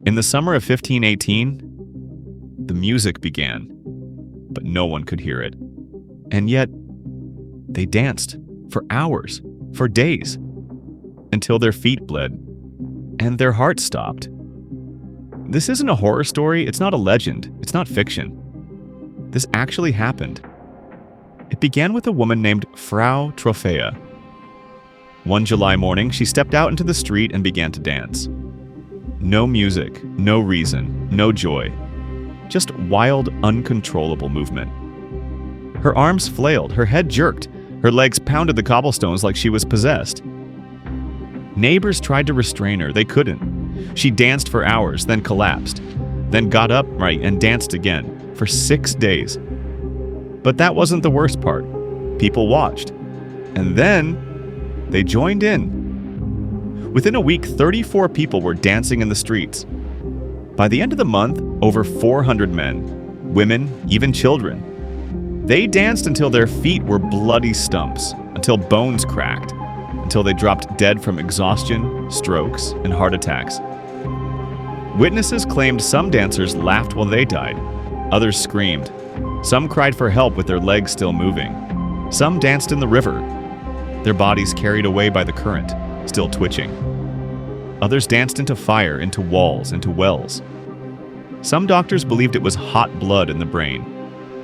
In the summer of 1518, the music began, but no one could hear it. And yet, they danced for hours, for days, until their feet bled and their hearts stopped. This isn't a horror story, it's not a legend, it's not fiction. This actually happened. It began with a woman named Frau Troffea. One July morning, she stepped out into the street and began to dance. No music, no reason, no joy. Just wild, uncontrollable movement. Her arms flailed, her head jerked, her legs pounded the cobblestones like she was possessed. Neighbors tried to restrain her, they couldn't. She danced for hours, then collapsed, then got upright and danced again for 6 days. But that wasn't the worst part. People watched. And then they joined in. Within a week, 34 people were dancing in the streets. By the end of the month, over 400 men, women, even children. They danced until their feet were bloody stumps, until bones cracked, until they dropped dead from exhaustion, strokes, and heart attacks. Witnesses claimed some dancers laughed while they died. Others screamed. Some cried for help with their legs still moving. Some danced in the river, their bodies carried away by the current, still twitching. Others danced into fire, into walls, into wells. Some doctors believed it was hot blood in the brain.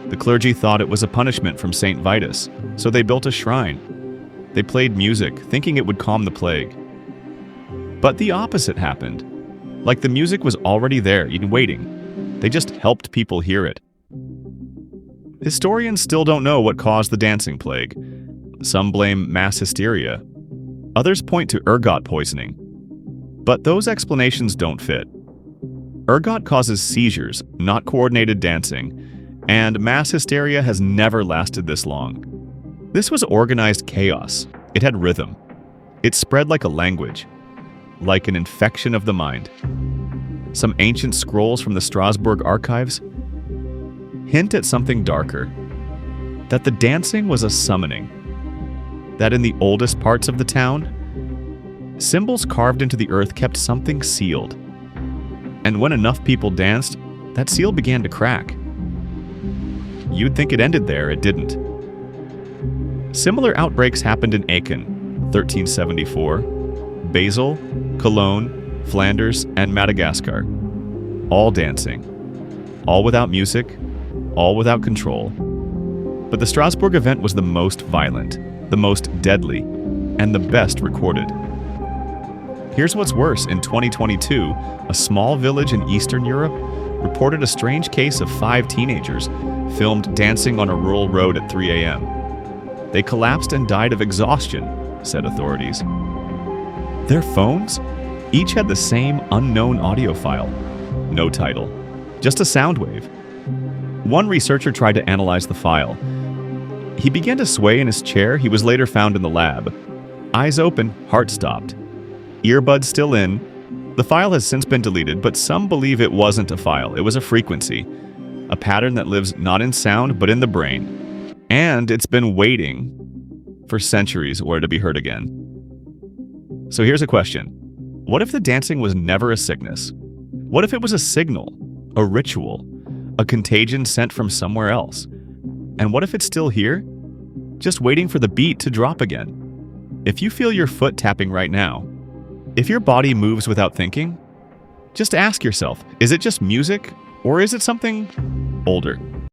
The clergy thought it was a punishment from St. Vitus, so they built a shrine. They played music, thinking it would calm the plague. But the opposite happened. Like the music was already there, even waiting. They just helped people hear it. Historians still don't know what caused the dancing plague. Some blame mass hysteria. Others point to ergot poisoning. But those explanations don't fit. Ergot causes seizures, not coordinated dancing, and mass hysteria has never lasted this long. This was organized chaos. It had rhythm. It spread like a language, like an infection of the mind. Some ancient scrolls from the Strasbourg archives hint at something darker, that the dancing was a summoning, that in the oldest parts of the town, symbols carved into the earth kept something sealed. And when enough people danced, that seal began to crack. You'd think it ended there, it didn't. Similar outbreaks happened in Aachen, 1374, Basel, Cologne, Flanders, and Madagascar. All dancing. All without music, all without control. But the Strasbourg event was the most violent, the most deadly, and the best recorded. Here's what's worse. In 2022, a small village in Eastern Europe reported a strange case of 5 teenagers filmed dancing on a rural road at 3 a.m. They collapsed and died of exhaustion, said authorities. Their phones each had the same unknown audio file. No title, just a sound wave. One researcher tried to analyze the file. He began to sway in his chair. He was later found in the lab. Eyes open, heart stopped. Earbuds still in. The file has since been deleted, but some believe it wasn't a file. It was a frequency, a pattern that lives not in sound, but in the brain. And it's been waiting for centuries where to be heard again. So here's a question. What if the dancing was never a sickness? What if it was a signal, a ritual, a contagion sent from somewhere else? And what if it's still here, just waiting for the beat to drop again? If you feel your foot tapping right now, if your body moves without thinking, just ask yourself, is it just music or is it something older?